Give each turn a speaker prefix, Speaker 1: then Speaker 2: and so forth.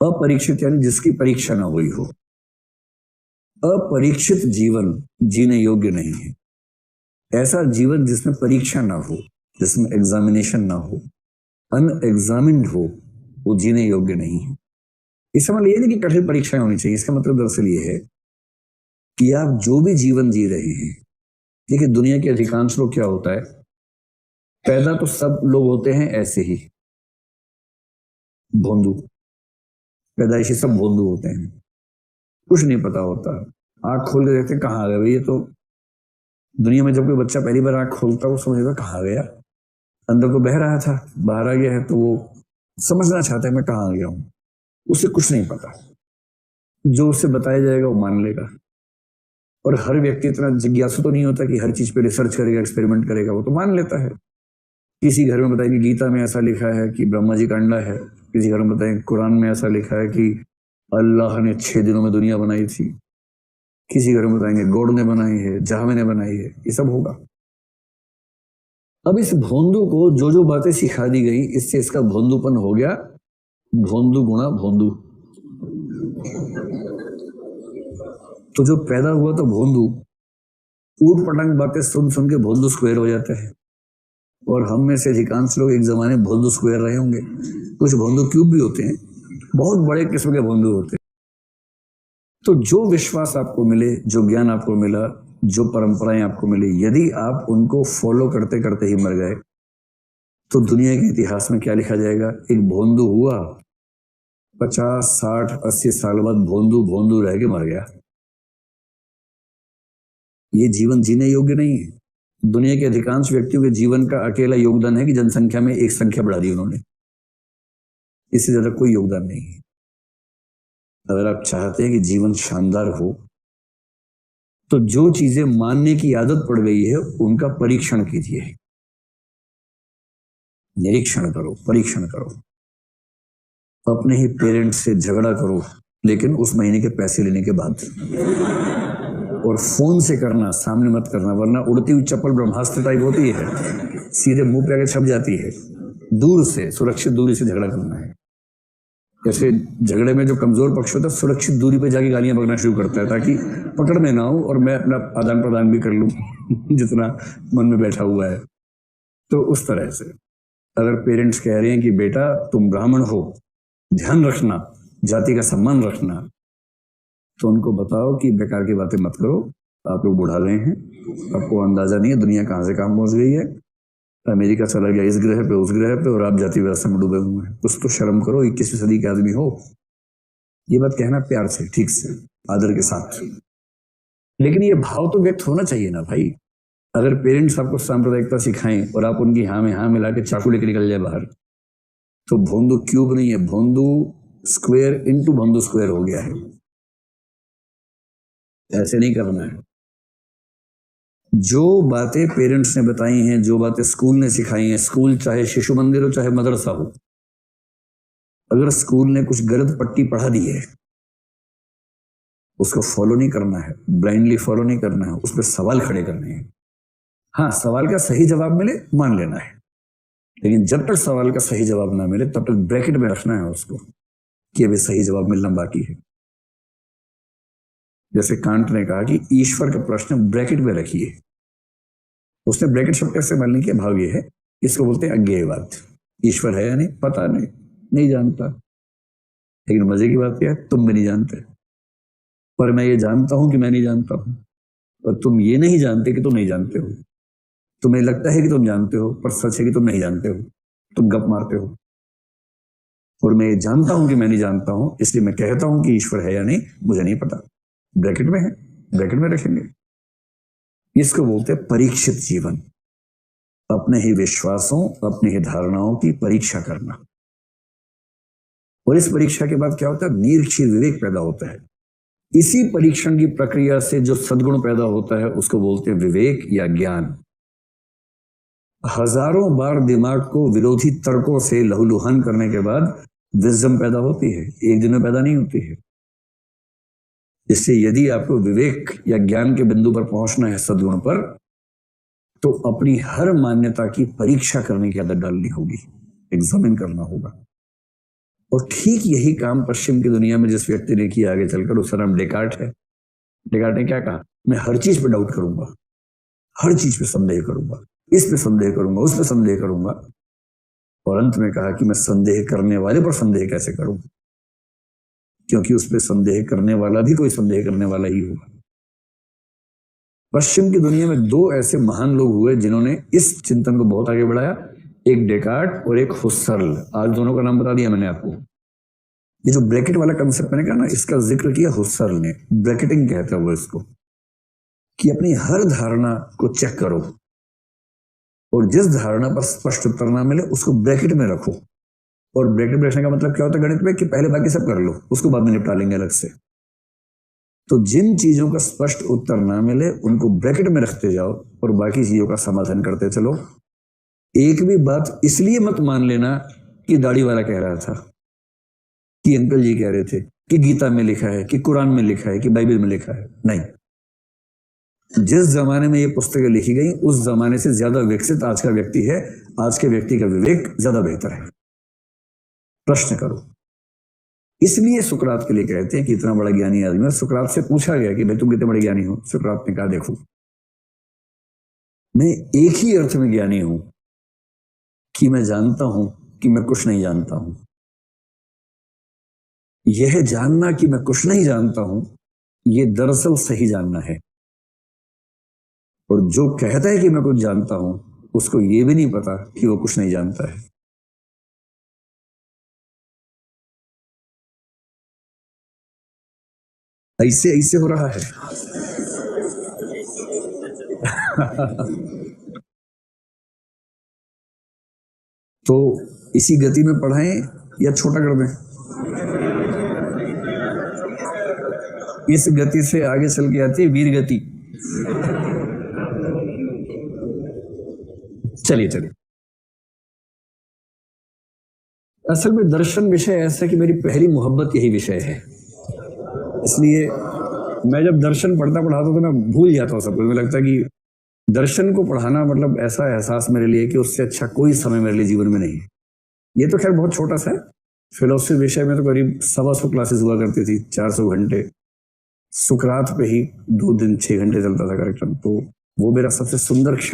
Speaker 1: अपरीक्षित यानी जिसकी परीक्षा ना हुई हो। अपरीक्षित जीवन जीने योग्य नहीं है। ऐसा जीवन जिसमें परीक्षा ना हो, जिसमें एग्जामिनेशन ना हो, अनएग्जामिन्ड हो, वो जीने योग्य नहीं है। इसका मतलब ये नहीं कि कठिन परीक्षाएं होनी चाहिए। इसका मतलब दरअसल ये है कि आप जो भी जीवन जी रहे हैं, देखिए दुनिया के अधिकांश लोग क्या होता है, पैदा तो सब लोग होते हैं ऐसे ही भोंदू, पैदाइशी सब भोंदू होते हैं, कुछ नहीं पता होता। आंख खोल के देखते कहाँ आ गए भाई, ये तो दुनिया में जब कोई बच्चा पहली बार आंख खोलता है वो समझेगा कहाँ गया, अंदर तो बह रहा था, बाहर आ गया है, तो वो समझना चाहता है मैं कहाँ आ गया हूँ। उसे कुछ नहीं पता, जो उसे बताया जाएगा वो मान लेगा। और हर व्यक्ति इतना जिज्ञासु तो नहीं होता कि हर चीज पे रिसर्च करेगा, एक्सपेरिमेंट करेगा, वो तो मान लेता है। किसी घर में बताएंगे गीता में ऐसा लिखा है कि ब्रह्मा जी का अंडा है, किसी घर में बताएंगे कुरान में ऐसा लिखा है कि अल्लाह ने 6 दिनों में दुनिया बनाई थी, किसी घर में बताएंगे गॉड ने बनाई है, जाहवे ने बनाई है, ये सब होगा। अब इस भोंदू को जो जो बातें सिखा दी गई, इससे इसका भोंदूपन हो गया भोंदू गुणा भोंदू। तो जो पैदा हुआ तो भोंदू, ऊट पटांग बातें सुन सुन के भोंदू स्क्वायर हो जाता है। और हम में से अधिकांश लोग एक जमाने भोंदू स्क्वायर रहे होंगे। कुछ भोंदू क्यूब भी होते हैं, बहुत बड़े किस्म के भोंदू होते हैं। तो जो विश्वास आपको मिले, जो ज्ञान आपको मिला, जो परंपराएं आपको मिली, यदि आप उनको फॉलो करते करते ही मर गए तो दुनिया के इतिहास में क्या लिखा जाएगा, एक भोंदू हुआ, 50, 60, 80 साल बाद भोंदू भोंदू रह के मर गया। ये जीवन जीने योग्य नहीं है। दुनिया के अधिकांश व्यक्तियों के जीवन का अकेला योगदान है कि जनसंख्या में एक संख्या बढ़ा दी उन्होंने, इससे ज्यादा कोई योगदान नहीं है। अगर आप चाहते हैं कि जीवन शानदार हो तो जो चीजें मानने की आदत पड़ गई है उनका परीक्षण कीजिए, निरीक्षण करो, परीक्षण करो। अपने ही पेरेंट्स से झगड़ा करो, लेकिन उस महीने के पैसे लेने के बाद, और फोन से करना, सामने मत करना, वरना उड़ती हुई चप्पल ब्रह्मास्त्र टाइप होती है, सीधे मुंह पे आके छप जाती है। दूर से, सुरक्षित दूरी से झगड़ा करना है। जैसे झगड़े में जो कमजोर पक्ष होता है सुरक्षित दूरी पे जाके गालियां बकना शुरू करता है, ताकि पकड़ में ना हो और मैं अपना आदान प्रदान भी कर लूं जितना मन में बैठा हुआ है। तो उस तरह से अगर पेरेंट्स कह रहे हैं कि बेटा तुम ब्राह्मण हो, ध्यान रखना, जाति का सम्मान रखना, तो उनको बताओ कि बेकार की बातें मत करो। आप लोग बुढ़ा गए हैं, आपको अंदाजा नहीं है दुनिया कहाँ से कहाँ पहुंच गई है। अमेरिका चला गया इस ग्रह पे उस ग्रह पे, और आप जाति व्यवस्था में डूबे हुए हैं। कुछ तो शर्म करो, 21वीं सदी के आदमी हो। ये बात कहना प्यार से, ठीक से, आदर के साथ, लेकिन ये भाव तो व्यक्त होना चाहिए ना भाई। अगर पेरेंट्स आपको सांप्रदायिकता सिखाएं और आप उनकी हाँ में हाँ मिला के चाकू लेके निकल जाए बाहर, तो भोंदू क्यूब नहीं है, भोंदू स्क्वायर इंटू भोंदू स्क्वायर हो गया है। ऐसे नहीं करना है। जो बातें पेरेंट्स ने बताई हैं, जो बातें स्कूल ने सिखाई हैं, स्कूल चाहे शिशु मंदिर हो चाहे मदरसा हो, अगर स्कूल ने कुछ गलत पट्टी पढ़ा दी है उसको फॉलो नहीं करना है, ब्लाइंडली फॉलो नहीं करना है, उस पर सवाल खड़े करने हैं। हाँ, सवाल का सही जवाब मिले मान लेना है, लेकिन जब तक सवाल का सही जवाब ना मिले तब तक ब्रैकेट में रखना है उसको कि अभी सही जवाब मिलना बाकी है। जैसे कांट ने कहा कि ईश्वर का प्रश्न ब्रैकेट में रखिए, उसने ब्रैकेट शब्द का इस्तेमाल नहीं किया। भाव ये है, इसको बोलते हैं अज्ञेयवाद। ईश्वर है या नहीं पता नहीं, नहीं जानता, लेकिन मजे की बात क्या है, तुम भी नहीं जानते, पर मैं ये जानता हूं कि मैं नहीं जानता हूं, और तुम ये नहीं जानते कि तुम नहीं जानते हो। तुम्हें लगता है कि तुम जानते हो, पर सच है कि तुम नहीं जानते हो, तुम गप मारते हो। और मैं ये जानता हूं कि मैं नहीं जानता हूं, इसलिए मैं कहता हूं कि ईश्वर है या नहीं मुझे नहीं पता। ब्रैकेट में है, ब्रैकेट में रखेंगे। इसको बोलते हैं परीक्षित जीवन। अपने ही विश्वासों, अपनी ही धारणाओं की परीक्षा करना, और इस परीक्षा के बाद क्या होता है, निरीक्षित विवेक पैदा होता है। इसी परीक्षण की प्रक्रिया से जो सद्गुण पैदा होता है उसको बोलते हैं विवेक या ज्ञान। हजारों बार दिमाग को विरोधी तर्कों से लहूलुहान करने के बाद विजडम पैदा होती है, एक दिन में पैदा नहीं होती है। इससे यदि आपको विवेक या ज्ञान के बिंदु पर पहुंचना है, सद्गुण पर, तो अपनी हर मान्यता की परीक्षा करने की आदत डालनी होगी, एग्जामिन करना होगा। और ठीक यही काम पश्चिम की दुनिया में जिस व्यक्ति ने किया आगे चलकर, उसका नाम डेकार्ट है। डेकार्ट ने क्या कहा? मैं हर चीज पे डाउट करूंगा, हर चीज पे संदेह करूंगा, इस पे संदेह करूंगा, उस पे संदेह करूंगा, और अंत में कहा कि मैं संदेह करने वाले पर संदेह कैसे करूं, क्योंकि उस पे संदेह करने वाला भी कोई संदेह करने वाला ही होगा। पश्चिम की दुनिया में दो ऐसे महान लोग हुए जिन्होंने इस चिंतन को बहुत आगे बढ़ाया, एक डेकार्ट और एक हुसर्ल। आज दोनों का नाम बता दिया मैंने आपको। ये जो ब्रैकेट वाला कंसेप्ट मैंने कहा ना, इसका जिक्र किया हुसर्ल ने। ब्रैकेटिंग कहता है वो इसको, कि अपनी हर धारणा को चेक करो और जिस धारणा पर स्पष्ट उत्तर ना मिले उसको ब्रैकेट में रखो। और ब्रैकेट में रखने का मतलब क्या होता है गणित में, कि पहले बाकी सब कर लो, उसको बाद में निपटा लेंगे अलग से। तो जिन चीजों का स्पष्ट उत्तर ना मिले उनको ब्रैकेट में रखते जाओ और बाकी चीजों का समाधान करते चलो। एक भी बात इसलिए मत मान लेना कि दाढ़ी वाला कह रहा था, कि अंकल जी कह रहे थे, कि गीता में लिखा है, कि कुरान में लिखा है, कि बाइबल में लिखा है। नहीं, जिस जमाने में ये पुस्तकें लिखी गई उस जमाने से ज्यादा विकसित आज का व्यक्ति है। आज के व्यक्ति का विवेक ज्यादा बेहतर है। प्रश्न करो। इसलिए सुकरात के लिए कहते हैं कि इतना बड़ा ज्ञानी आदमी है। सुकरात से पूछा गया कि भाई तुम कितने बड़े ज्ञानी हो? सुकरात ने कहा, देखो मैं एक ही अर्थ में ज्ञानी हूं कि मैं जानता हूं कि मैं कुछ नहीं जानता हूं। यह जानना कि मैं कुछ नहीं जानता हूं, यह दरअसल सही जानना है। और जो कहता है कि मैं कुछ जानता हूं, उसको यह भी नहीं पता कि वो कुछ नहीं जानता है। ऐसे ऐसे हो रहा है। तो इसी गति में पढ़ाएं या छोटा कर दें? इस गति से आगे चल के आती है वीर गति। चलिए चलिए। असल में दर्शन विषय ऐसा कि मेरी पहली मोहब्बत यही विषय है, इसलिए मैं जब दर्शन पढ़ता पढ़ाता तो मैं भूल जाता हूँ सब कुछ। मुझे लगता है कि दर्शन को पढ़ाना मतलब ऐसा एहसास मेरे लिए कि उससे अच्छा कोई समय मेरे लिए जीवन में नहीं है। ये तो खैर बहुत छोटा सा है। फिलोसफी विषय में तो करीब 125 क्लासेस हुआ करती थी, 400 घंटे। सुकरात पे ही 2 दिन 6 घंटे चलता था कार्यक्रम। तो वो मेरा सबसे सुंदर क्षण